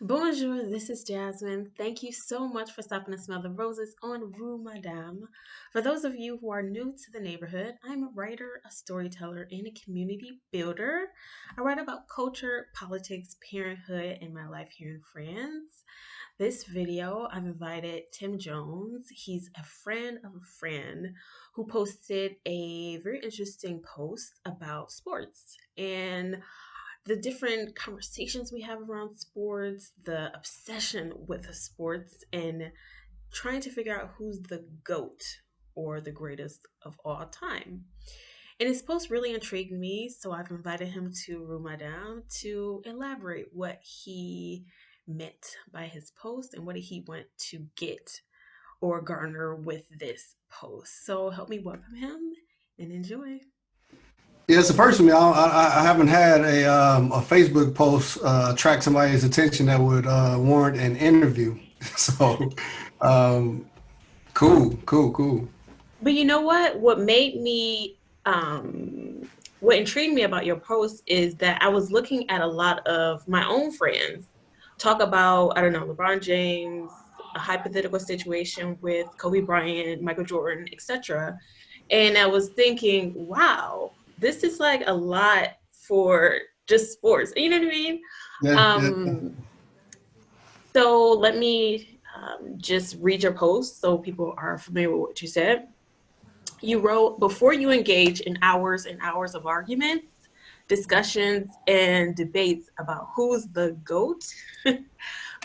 Bonjour, this is Jasmine. Thank you so much for stopping to smell the roses on Rue Madame. For those of you who are new to the neighborhood, I'm a writer, a storyteller, and a community builder. I write about culture, politics, parenthood, and my life here in France. This video, I've invited Tim Jones. He's a friend of a friend who posted a very interesting post about sports. And the different conversations we have around sports, the obsession with the sports, and trying to figure out who's the GOAT or the greatest of all time. And his post really intrigued me, so I've invited him to Room Madame to elaborate what he meant by his post and what he want to get or garner with this post. So help me welcome him and enjoy. Yeah, it's the first for me. I haven't had a Facebook post attract somebody's attention that would warrant an interview. So, um, cool, cool, cool. But you know what? What intrigued me about your post is that I was looking at a lot of my own friends talk about, I don't know, LeBron James, a hypothetical situation with Kobe Bryant, Michael Jordan, etc. And I was thinking, wow, this is like a lot for just sports. You know what I mean? Yeah, yeah. Um, so let me just read your post so people are familiar with what you said. You wrote, before you engage in hours and hours of arguments, discussions, and debates about who's the GOAT,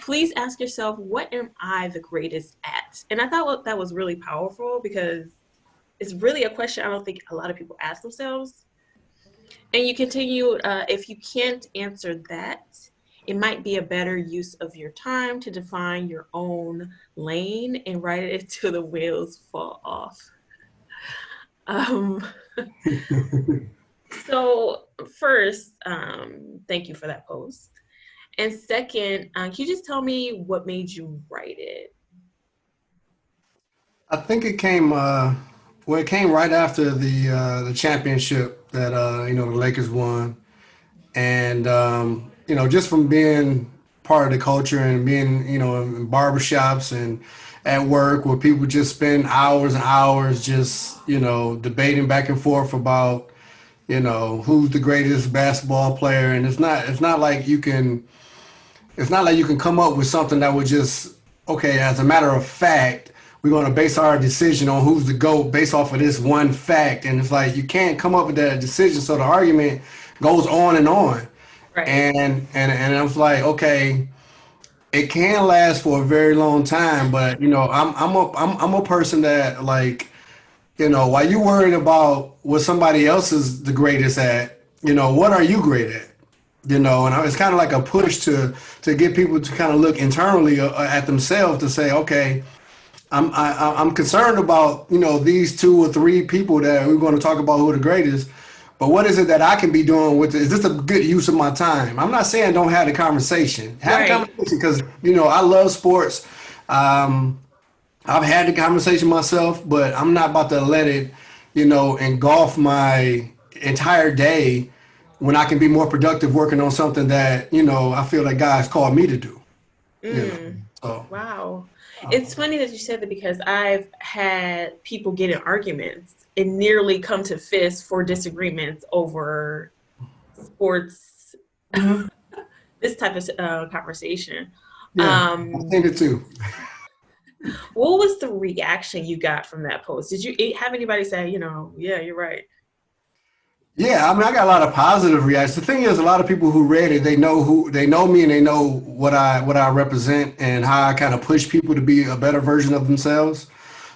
please ask yourself, what am I the greatest at? And I thought that was really powerful because it's really a question I don't think a lot of people ask themselves. And you continue, if you can't answer that, it might be a better use of your time to define your own lane and write it until the wheels fall off. Um, So first, thank you for that post. And second, can you just tell me what made you write it? I think it came. Well, it came right after the championship that the Lakers won, and just from being part of the culture and being in barbershops and at work where people just spend hours and hours just debating back and forth about who's the greatest basketball player, and it's not like you can come up with something that would just, okay, as a matter of fact, we're going to base our decision on who's the GOAT based off of this one fact. And it's like you can't come up with that decision, so the argument goes on and on. Right. And I was like, okay, it can last for a very long time, but I'm a person that, like, while you worried about what somebody else is the greatest at, what are you great at? And it's kind of like a push to get people to kind of look internally at themselves to say, okay, I'm concerned about these two or three people that we're going to talk about who are the greatest, but what is it that I can be doing with it? Is this a good use of my time? I'm not saying don't have the conversation. Have the Right. conversation because I love sports. Um, I've had the conversation myself, but I'm not about to let it, engulf my entire day when I can be more productive working on something that, I feel like God's called me to do, you know. Mm. So, Wow. It's funny that you said that because I've had people get in arguments and nearly come to fists for disagreements over sports, mhm, this type of conversation. yeah, I've Um, seen it too. what was the reaction you got from that post? Did you have anybody say, yeah, you're right? Yeah, I mean, I got a lot of positive reactions. The thing is, a lot of people who read it, they know me, and they know what I represent and how I kind of push people to be a better version of themselves.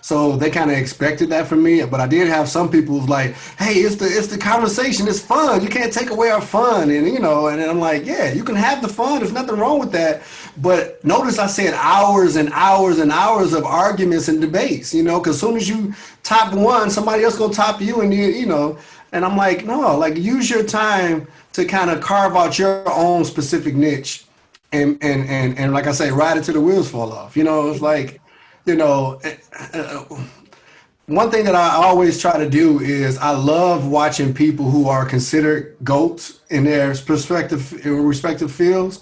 So they kind of expected that from me. But I did have some people who's like, "Hey, it's the conversation. It's fun. You can't take away our fun." And and then I'm like, "Yeah, you can have the fun. There's nothing wrong with that." But notice I said hours and hours and hours of arguments and debates. Because as soon as you top one, somebody else gonna top you, and and I'm like, no, like use your time to kind of carve out your own specific niche, and like I say, ride it till the wheels fall off. It's like, you know, one thing that I always try to do is I love watching people who are considered goats in their respective fields.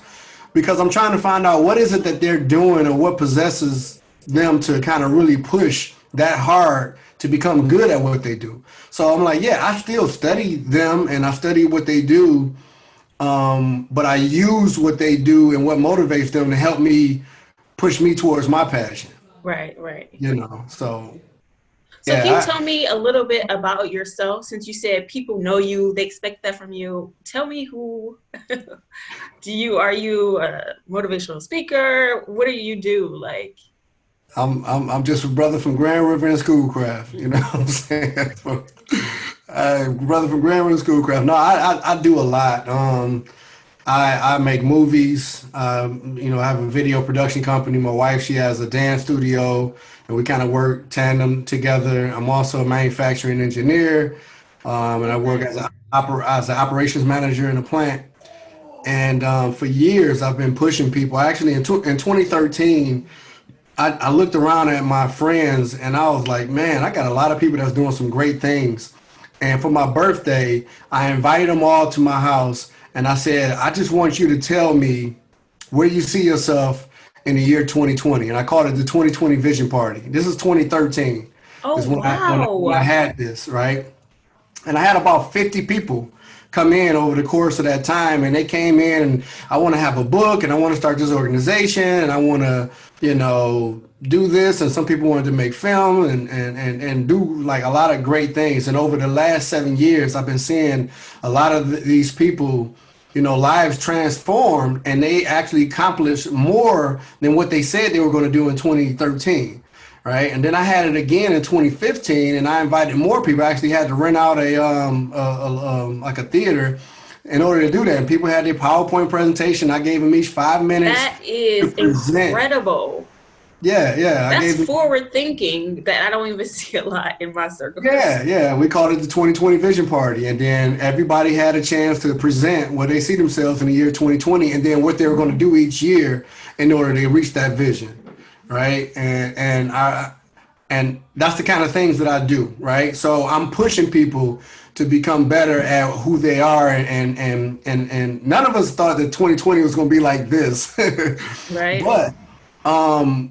because I'm trying to find out what is it that they're doing or what possesses them to kind of really push that hard to become good at what they do. So I'm like, yeah, I still study them and I study what they do, but I use what they do and what motivates them to help me push me towards my passion. Right, right. So So can you yeah, tell me a little bit about yourself since you said people know you, they expect that from you. Tell me who do you are you a motivational speaker? What do you do? Like, I'm just a brother from Grand River and Schoolcraft. You know what I'm saying? Brother from Grand River and Schoolcraft. No, I do a lot. I make movies. I have a video production company. My wife, she has a dance studio, and we kind of work tandem together. I'm also a manufacturing engineer, and I oh, work as nice. as an operations manager in a plant. And for years, I've been pushing people. Actually, in 2013, I looked around at my friends, and I was like, man, I got a lot of people that's doing some great things. And for my birthday, I invited them all to my house, and I said, I just want you to tell me where you see yourself in the year 2020. And I called it the 2020 Vision Party. This is 2013. Oh, Is when I wow. had this, right? And I had about 50 people come in over the course of that time, and they came in and I want to have a book and I want to start this organization and I want to, do this. And some people wanted to make film and do like a lot of great things. And over the last 7 years, I've been seeing a lot of these people, lives transformed, and they actually accomplished more than what they said they were going to do in 2013. Right, and then I had it again in 2015, and I invited more people. I actually had to rent out like a theater in order to do that. And people had their PowerPoint presentation. I gave them each 5 minutes That to is present. incredible. Yeah, yeah, I That's gave them. forward thinking that I don't even see a lot in my circles. Yeah, yeah, we called it the 2020 Vision Party, and then everybody had a chance to present where they see themselves in the year 2020, and then what they were going to do each year in order to reach that vision, right? And that's the kind of things that I do, right? So I'm pushing people to become better at who they are, and none of us thought that 2020 was going to be like this, Right? but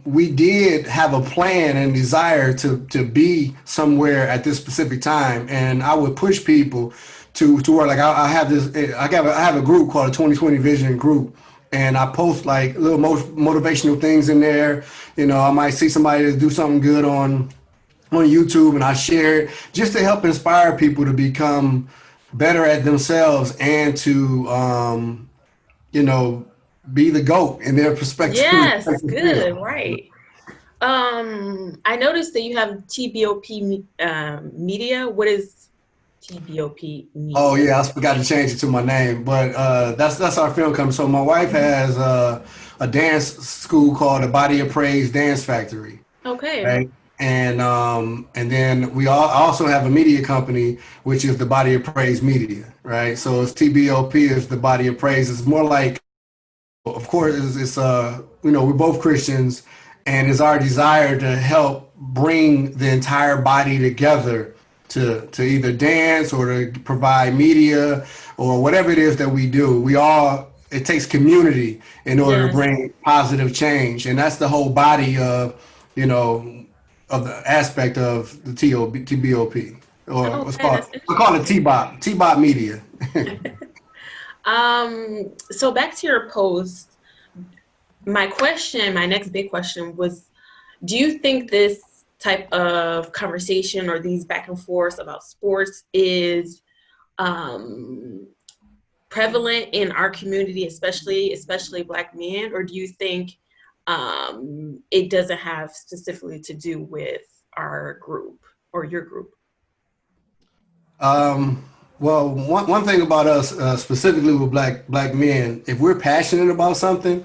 we did have a plan and desire to be somewhere at this specific time, and I would push people to where like I have this I have a group called a 2020 Vision Group, and I post like little motivational things in there. I might see somebody do something good on YouTube, and I share it just to help inspire people to become better at themselves and to you know be the GOAT in their Yes, respective good, field. right. I noticed that you have TBOP media. What is TBOP Oh media? yeah, I forgot to change it to my name, but that's our film company. So my wife has a dance school called the Body of Praise Dance Factory, Okay. right? And then we also have a media company, which is the Body of Praise Media, right? So it's TBOP is the Body of Praise. It's more like, of course, we're both Christians, and it's our desire to help bring the entire body together to either dance or to provide media or whatever it is that we do. It takes community in order to Yes. bring positive change, and that's the whole body of you know of the aspect of the TBOP, or what's Okay, called that's I call it interesting. T-Bop Media. So back to your post, my next big question was, do you think this type of conversation or these back and forth about sports is um, prevalent in our community, especially Black men, or do you think it doesn't have specifically to do with our group or your group? Um, well, one thing about us, specifically with black men, if we're passionate about something,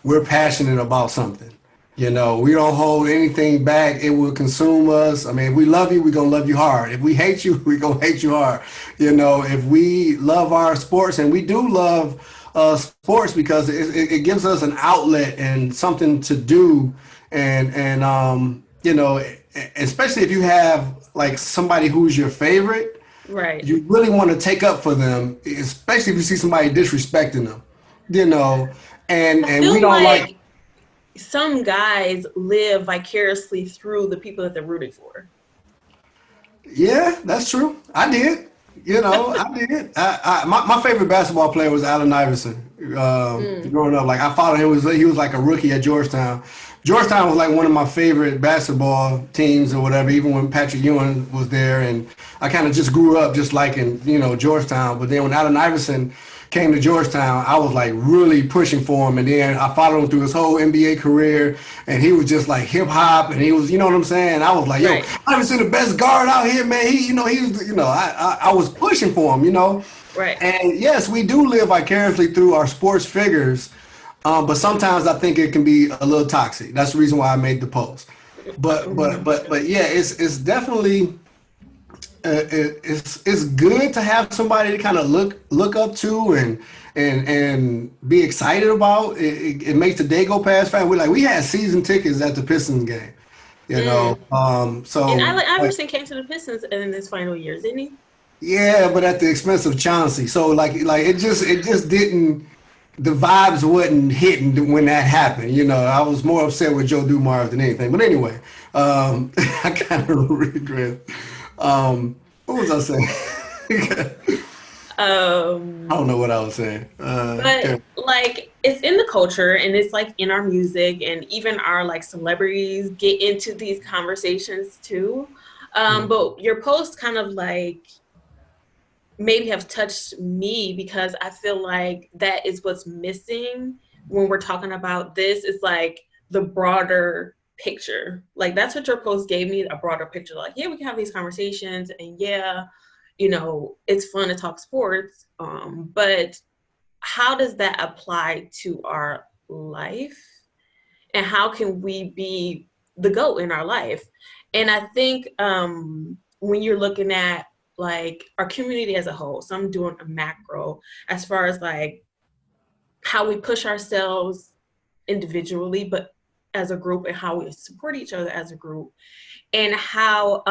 we're passionate about something. We don't hold anything back. It will consume us. I mean, if we love you, we're gonna love you hard. If we hate you, we're gonna hate you hard. If we love our sports, and we do love sports because it gives us an outlet and something to do, and especially if you have like somebody who's your favorite, Right. you really want to take up for them, especially if you see somebody disrespecting them, you know. I and we feel don't like. like some guys live vicariously through the people that they're rooting for. Yeah, that's true. I did. You know, I did. My favorite basketball player was Allen Iverson. Mm, Growing up, like I followed him. He was like a rookie at Georgetown. Georgetown was like one of my favorite basketball teams or whatever. Even when Patrick Ewing was there, and I kind of just grew up just liking Georgetown. But then when Allen Iverson came to Georgetown, I was like really pushing for him, and then I followed him through his whole NBA career, and he was just like hip hop, and he was, you know what I'm saying? I was like, yo, right, Iverson the best guard out here, man. I was pushing for him, right. and yes, we do live vicariously through our sports figures, but sometimes I think it can be a little toxic. That's the reason why I made the post. But yeah, it's definitely it's good to have somebody to kind of look up to and be excited about. It makes the day go past fast. We had season tickets at the Pistons game, you know. Mm. And So Allen but Iverson came to the Pistons in his final years, didn't he? yeah, but at the expense of Chauncey. So it just didn't. The vibes wasn't hitting when that happened. I was more upset with Joe Dumars than anything. But anyway, I kind of regret. What was I saying? I don't Um, know what I was saying. but like it's in the culture and it's like in our music and even our like celebrities get into these conversations too. But your post kind of like maybe have touched me because I feel like that is what's missing when we're talking about this. Is like the broader picture. Like that's what your post gave me, a broader picture. Like, yeah, we can have these conversations and yeah, it's fun to talk sports. But how does that apply to our life? And how can we be the GOAT in our life? And I think when you're looking at like our community as a whole, so I'm doing a macro as far as like how we push ourselves individually, but as a group and how we support each other as a group, and how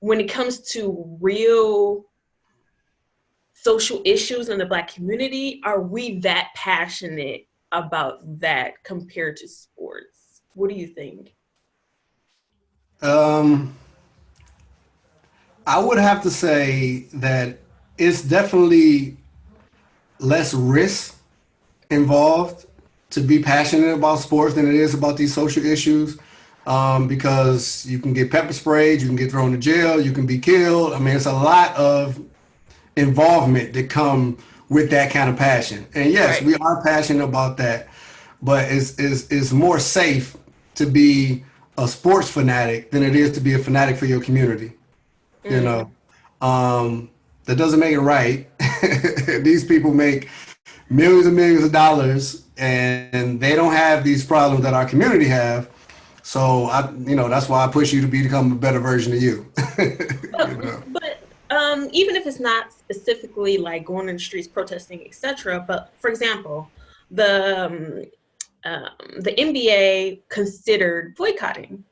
when it comes to real social issues in the Black community, are we that passionate about that compared to sports? What do you think? um, I would have to say that it's definitely less risk involved to be passionate about sports than it is about these social issues. Because you can get pepper sprayed, you can get thrown to jail, you can be killed. I mean, it's a lot of involvement that come with that kind of passion. And yes, Right. we are passionate about that, but it's more safe to be a sports fanatic than it is to be a fanatic for your community. You know, Mm. that doesn't make it right. These people make millions of dollars, and they don't have these problems that our community have. So that's why I push you to become a better version of you. But you know. even if it's not specifically like going in the streets protesting, etc. But for example, the the NBA considered boycotting,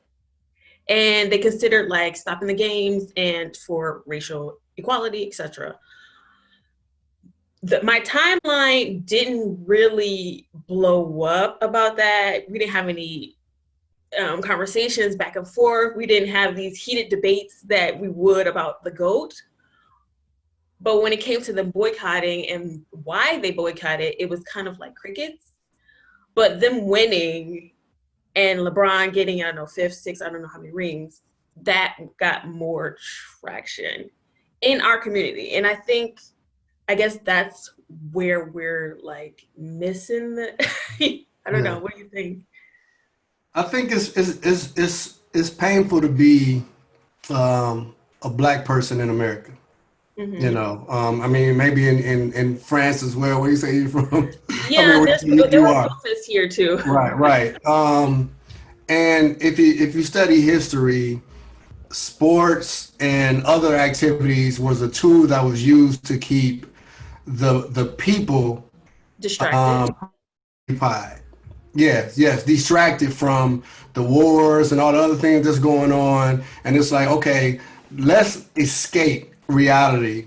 and they considered like stopping the games and for racial equality, etc. My timeline didn't really blow up about that. We didn't have any conversations back and forth. We didn't have these heated debates that we would about the GOAT. But when it came to them boycotting and why they boycotted, it was kind of like crickets. But them winning and LeBron getting, I don't know, fifth, sixth, I don't know how many rings, that got more traction in our community. And I think, I guess that's where we're like missing the, I don't know. Yeah. What do you think? I think it's painful to be a black person in America. Mm-hmm. I mean, maybe in France as well. Where you say you're from? I mean, Yeah, where there you were are. protests here too. Right, right. And if you study history, sports and other activities was a tool that was used to keep the people Distracted. occupied. Yes, yes, distracted from the wars and all the other things that's going on. And it's like, okay, let's escape reality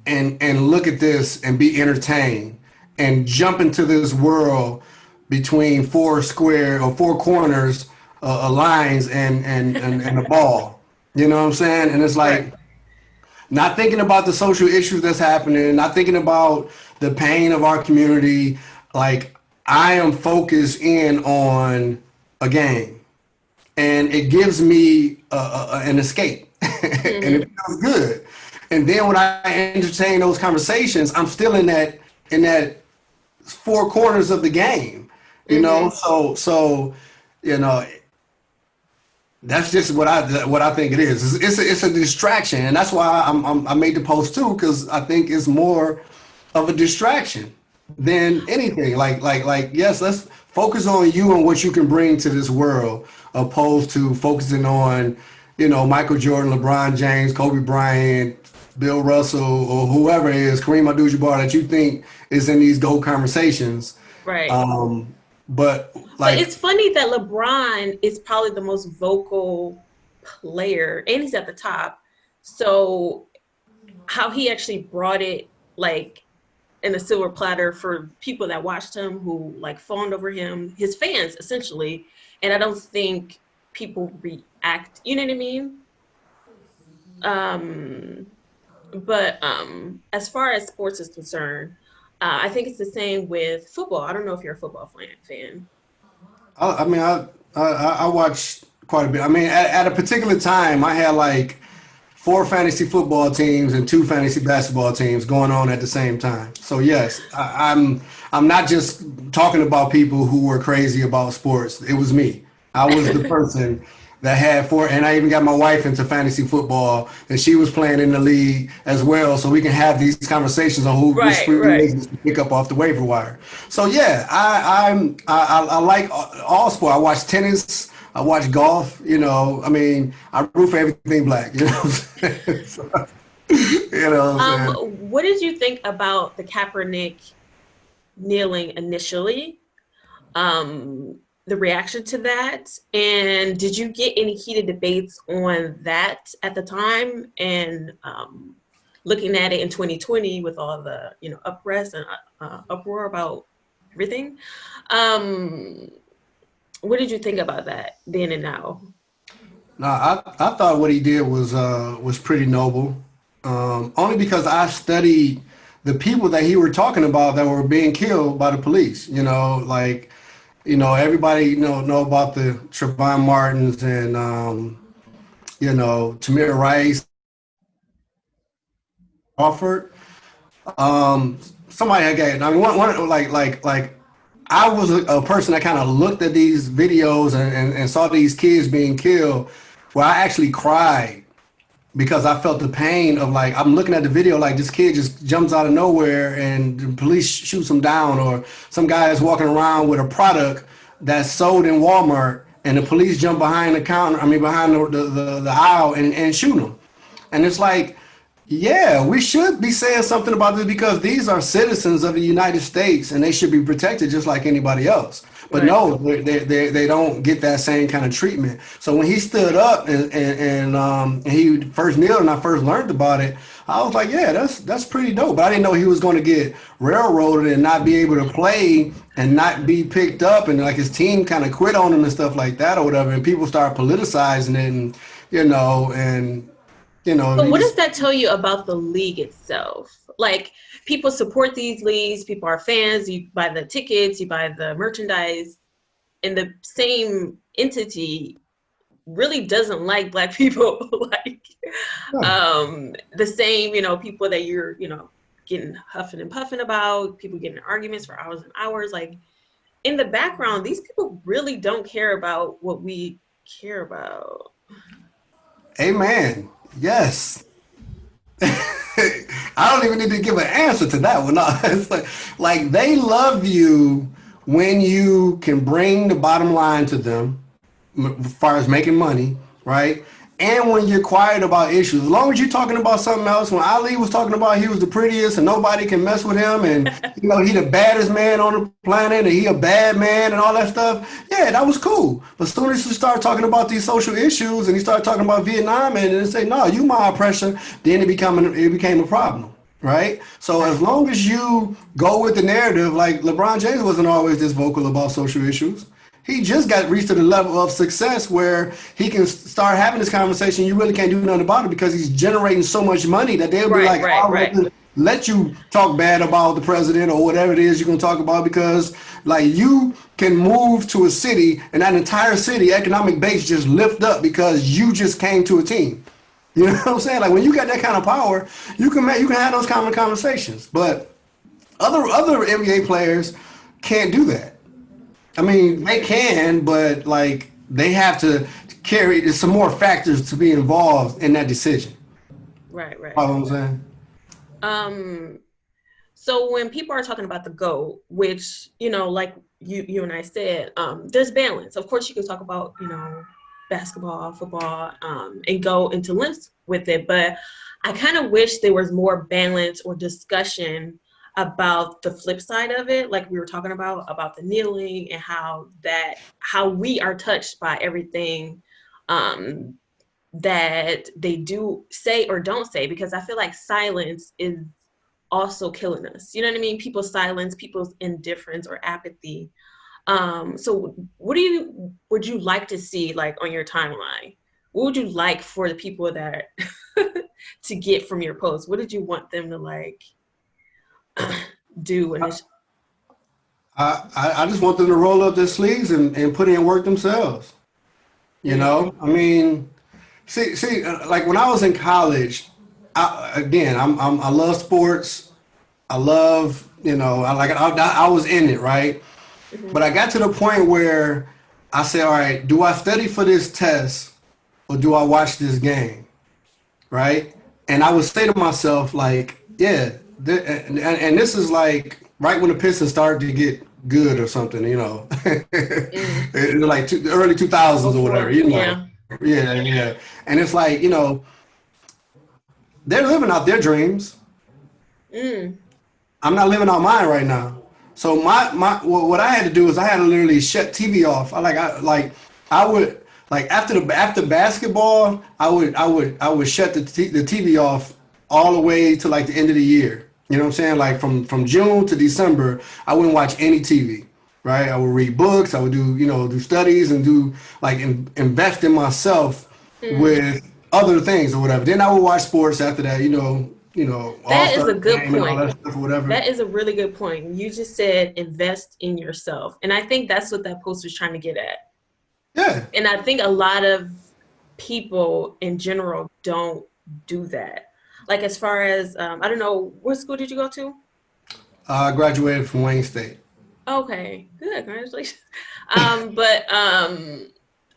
and look at this and be entertained and jump into this world between four square or four corners, lines and a ball. You know what I'm saying? And it's Right. like not thinking about the social issues that's happening, not thinking about the pain of our community. Like I am focused in on a game, and it gives me an escape, and it Mm-hmm. feels good. And then when I entertain those conversations, I'm still in that four corners of the game, you know. Mm-hmm. So you know that's just what I think it is. It's a distraction, and that's why I made the post too, because I think it's more of a distraction than anything. Like yes, let's focus on you and what you can bring to this world, opposed to focusing on Michael Jordan, LeBron James, Kobe Bryant, Bill Russell, or whoever it is, Kareem Abdul-Jabbar that you think is in these GOAT conversations. Right. Um, but But like it's funny that LeBron is probably the most vocal player and he's at the top. So how he actually brought it like in a silver platter for people that watched him who like fawned over him, his fans essentially. And I don't think people react, you know what I mean? Um but as far as sports is concerned, I think it's the same with football. I don't know if you're a football fan. I mean, I watched quite a bit. I mean, at a particular time, I had like four fantasy football teams and two fantasy basketball teams going on at the same time. So yes, I'm not just talking about people who were crazy about sports. It was me. I was the person that had four, and I even got my wife into fantasy football, and she was playing in the league as well. So we can have these conversations on which Right, free right. agents to pick up off the waiver wire. So yeah, I like all sport. I watch tennis. I watch golf. I mean, I root for everything black. You know what I'm saying? So, you know what I'm saying? What did you think about the Kaepernick kneeling initially? The reaction to that, and did you get any heated debates on that at the time? And looking at it in 2020 with all the uprest and uproar about everything, um, what did you think about that then and now? No, I thought what he did was pretty noble. Only because I studied the people that he were talking about that were being killed by the police. Everybody know about the Trayvon Martins and Tamir Rice, Crawford. Somebody again. I mean, one like I was a person that kind of looked at these videos and saw these kids being killed, where I actually cried because I felt the pain of like I'm looking at the video like this kid just jumps out of nowhere and the police shoots him down, or some guy is walking around with a product that's sold in Walmart and the police jump behind the counter, I mean behind the aisle and shoot him. And it's like, yeah, we should be saying something about this because these are citizens of the United States and they should be protected just like anybody else. But Right. no, they don't get that same kind of treatment. So when he stood up and he first kneeled and I first learned about it, I was like, yeah, that's pretty dope. But I didn't know he was going to get railroaded and not be able to play and not be picked up, and like his team kind of quit on him and stuff like that or whatever. And people start politicizing it, and So he what does just that tell you about the league itself? Like people support these leagues, people are fans, you buy the tickets, you buy the merchandise, and the same entity really doesn't like black people. Like the same, people that you're, getting huffing and puffing about, people getting in arguments for hours and hours. Like in the background, these people really don't care about what we care about. amen. Yes. I don't even need to give an answer to that one. No, it's like they love you when you can bring the bottom line to them, as far as making money, right? And when you're quiet about issues, as long as you're talking about something else. When Ali was talking about he was the prettiest and nobody can mess with him, and he the baddest man on the planet, and he a bad man and all that stuff. Yeah, that was cool. But as soon as you start talking about these social issues and you start talking about Vietnam and say, no, you my oppressor, then it became a problem. right? So as Right. long as you go with the narrative, like LeBron James wasn't always this vocal about social issues. He just got reached to the level of success where he can start having this conversation. You really can't do nothing about it because he's generating so much money that they'll be Right, like, right, I'll right. let you talk bad about the president or whatever it is you're gonna talk about because like you can move to a city and that entire city economic base just lift up because you just came to a team. You know what I'm saying? Like when you got that kind of power, you can have those kind of conversations. But other NBA players can't do that. I mean, they can, but like they have to carry. There's some more factors to be involved in that decision. Right, You right. know what I'm saying? Um, so when people are talking about the GOAT, which, like you and I said, there's balance. Of course, you can talk about, basketball, football, and go into lengths with it, but I kind of wish there was more balance or discussion about the flip side of it, like we were talking about the kneeling and how we are touched by everything um that they do say or don't say, because I feel like silence is also killing us. You know what I mean? People's silence, people's indifference or apathy. So what would you like to see like on your timeline? What would you like for the people that to get from your post? What did you want them to like do initially? I just want them to roll up their sleeves and put in work themselves. You Mm, know, I mean, like when I was in college, I love sports. I love, I was in it, right? hmm. But I got to the point where I said, all right, do I study for this test or do I watch this game? Right? And I would say to myself, like, yeah, and this is like right when the Pistons started to get good or something, Mm. like the early 2000s or whatever, Before, yeah. yeah, yeah. And it's like, they're living out their dreams. Mm. I'm not living out mine right now. So what I had to do is I had to literally shut TV off. I would like after basketball, I would shut the TV off all the way to like the end of the year. You know what I'm saying? Like from June to December, I wouldn't watch any TV. Right? I would read books. I would do studies and do like invest in myself Mm. with other things or whatever. Then I would watch sports after that. All That Star is a good game and all point. that stuff or whatever. That is a really good point. You just said invest in yourself. And I think that's what that post was trying to get at. Yeah. And I think a lot of people in general don't do that. Like as far as I don't know, what school did you go to? I graduated from Wayne State. Okay, good, congratulations. But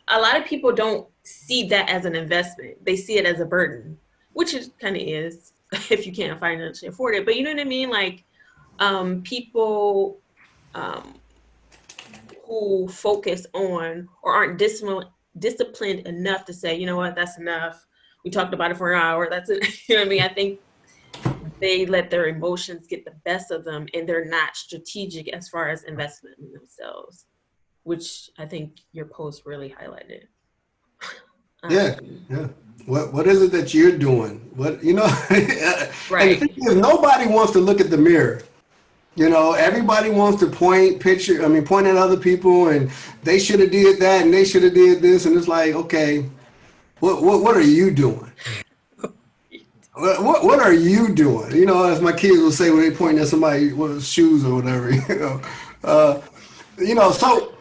a lot of people don't see that as an investment. They see it as a burden, which it kind of is if you can't financially afford it. But you know what I mean? Like people um, who focus on or aren't disciplined enough to say, you know what, that's enough. We talked about it for an hour. That's it. You know what I mean? I think they let their emotions get the best of them and they're not strategic as far as investment in themselves, which I think your post really highlighted. Yeah. Um, Yeah. What is it that you're doing? And the thing right. is, nobody wants to look at the mirror. Everybody wants to point at other people and they should have did that and they should have did this. And it's like, okay, what are you doing? What are you doing? As my kids will say when they point at somebody with shoes or whatever, Uh, so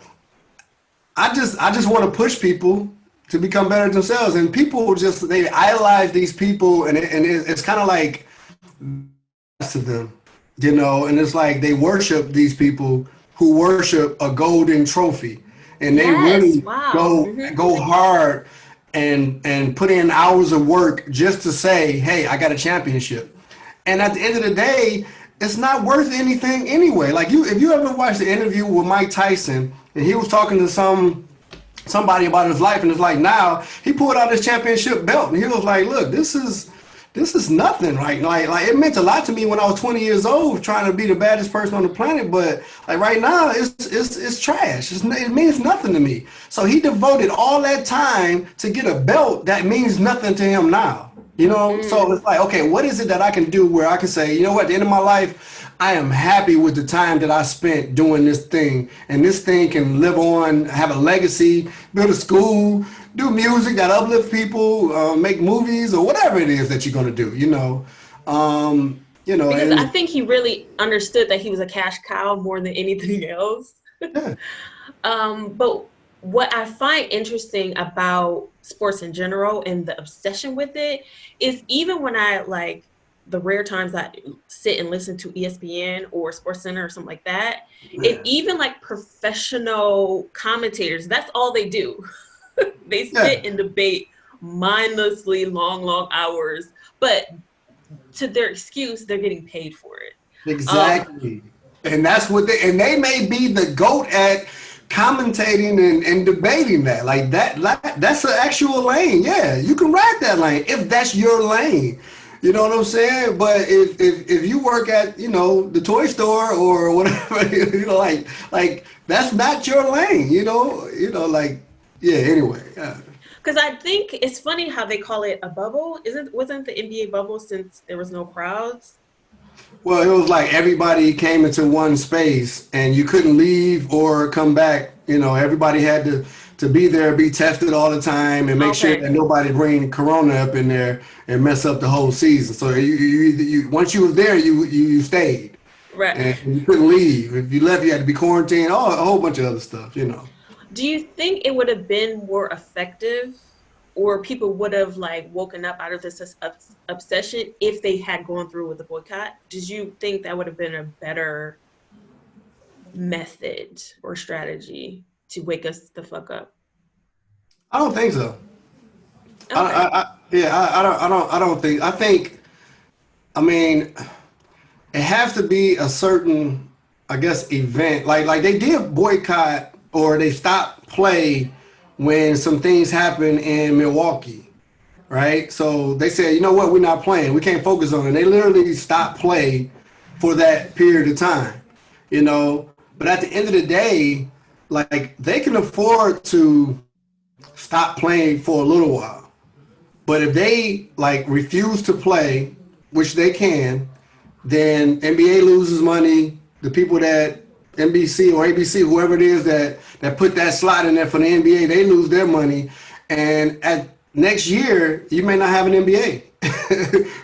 I just want to push people to become better themselves, and people just they idolize these people, and it's kind of like to them, and it's like they worship these people who worship a golden trophy, and they Yes. really Wow. go hard and put in hours of work just to say, hey, I got a championship. And at the end of the day, it's not worth anything anyway. Like if you ever watched the interview with Mike Tyson, and he was talking to somebody about his life, and it's like now he pulled out his championship belt, and he was like, "Look, this is nothing. Like it meant a lot to me when I was 20 years old, trying to be the baddest person on the planet. But like right now, it's trash. It means nothing to me. So he devoted all that time to get a belt that means nothing to him now. You know, so Mm. it's like, okay, what is it that I can do where I can say, you know what, at the end of my life, I am happy with the time that I spent doing this thing, and this thing can live on, have a legacy, build a school, do music that uplift people, make movies or whatever it is that you're gonna do. Because I And think he really understood that he was a cash cow more than anything else. yeah, But what I find interesting about sports in general and the obsession with it is even when I like the rare times I sit and listen to ESPN or Sports Center or something like that, and man, even like professional commentators, that's all they do. They yeah, sit and debate mindlessly long hours, but to their excuse, they're getting paid for it. Um, exactly. And that's what they may be the GOAT at commentating and debating that. Like that's an actual lane. Yeah, you can ride that lane if that's your lane. You know what I'm saying? But if you work at, the toy store or whatever, like that's not your lane, like yeah, anyway. Because I think it's funny how they call it a bubble. Isn't wasn't the NBA bubble since there was no crowds? Well, it was like everybody came into one space and you couldn't leave or come back. Everybody had to be there, be tested all the time, and make sure Okay, that nobody bring Corona up in there and mess up the whole season. So you once you was there, you stayed, right. and you couldn't leave. If you left, you had to be quarantined. A whole bunch of other stuff. Do you think it would have been more effective, or people would have like woken up out of this obsession if they had gone through with the boycott? Did you think that would have been a better method or strategy to wake us the fuck up? I don't think so. Okay, Yeah, I don't think. I think. I mean, it has to be a certain, I guess, event. Like they did boycott or they stopped play when some things happened in Milwaukee, right? So they said, you know what, we're not playing. We can't focus on it. They literally stopped play for that period of time, But at the end of the day, like they can afford to stop playing for a little while. But if they like refuse to play, which they can, then NBA loses money. The people that NBC or ABC, whoever it is that put that slot in there for the NBA, they lose their money. And at next year, you may not have an NBA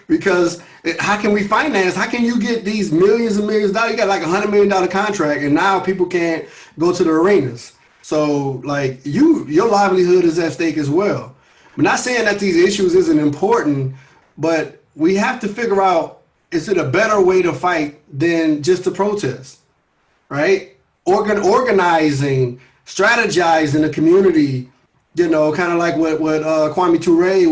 because how can we finance? How can you get these millions and millions of dollars? You got like $100 million contract, and now people can't go to the arenas. So like your livelihood is at stake as well. I'm not saying that these issues isn't important, but we have to figure out, is it a better way to fight than just to protest, right? Organizing, strategizing the community, kind of like what Kwame Ture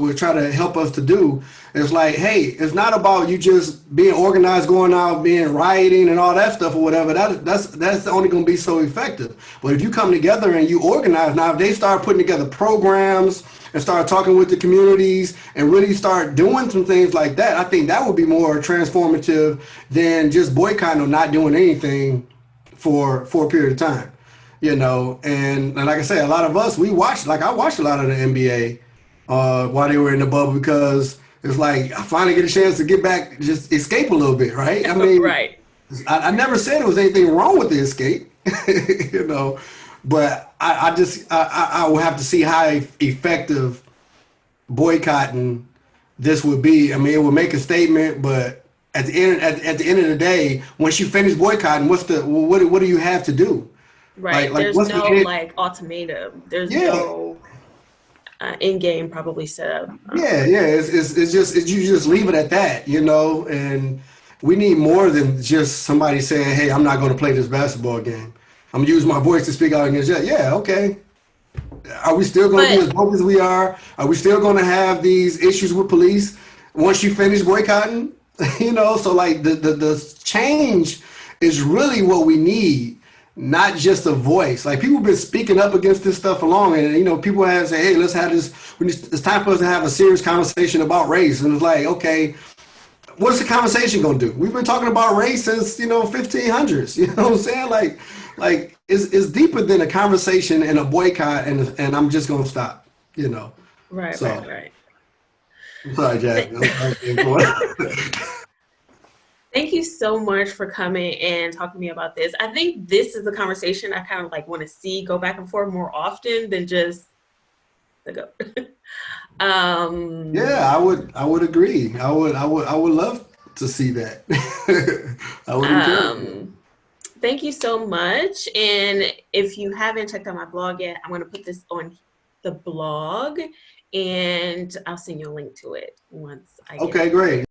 would try to help us to do. It's like, hey, it's not about you just being organized, going out, being rioting and all that stuff or whatever. That's only going to be so effective. But if you come together and you organize, now if they start putting together programs and start talking with the communities and really start doing some things like that, I think that would be more transformative than just boycotting or not doing anything for a period of time. And like I say, a lot of us, we watched, like I watched a lot of the NBA while they were in the bubble because it's like I finally get a chance to get back, just escape a little bit, right? I mean, right. I never said there was anything wrong with the escape, you know, but I will have to see how effective boycotting this would be. I mean, it would make a statement, but at the end of the day, once you finish boycotting, what do you have to do? Like Right. like There's what's the no end? like ultimatum. There's Yeah, no in game probably set up. yeah. You just leave it at that, and we need more than just somebody saying, "Hey, I'm not going to play this basketball game. I'm gonna use my voice to speak out against that." Yeah, okay. Are we still going to be But as woke as we are? Are we still going to have these issues with police once you finish boycotting? So like the change is really what we need, not just a voice. Like people have been speaking up against this stuff for long, and people have said, "Hey, let's have this. It's time for us to have a serious conversation about race." And it's like, okay, what's the conversation gonna do? We've been talking about race since 1500s. You know what I'm saying? Like it's deeper than a conversation and a boycott, and I'm just gonna stop. right, right, So right. I'm sorry, Th- Jasmine. I'm sorry for going. Thank you so much for coming and talking to me about this. I think this is a conversation I kind of like want to see go back and forth more often than just the go. Yeah, um, I would agree. I would love to see that. I would encourage it. um, Thank you so much. And if you haven't checked out my blog yet, I'm going to put this on the blog and I'll send you a link to it once I get Okay, it. great.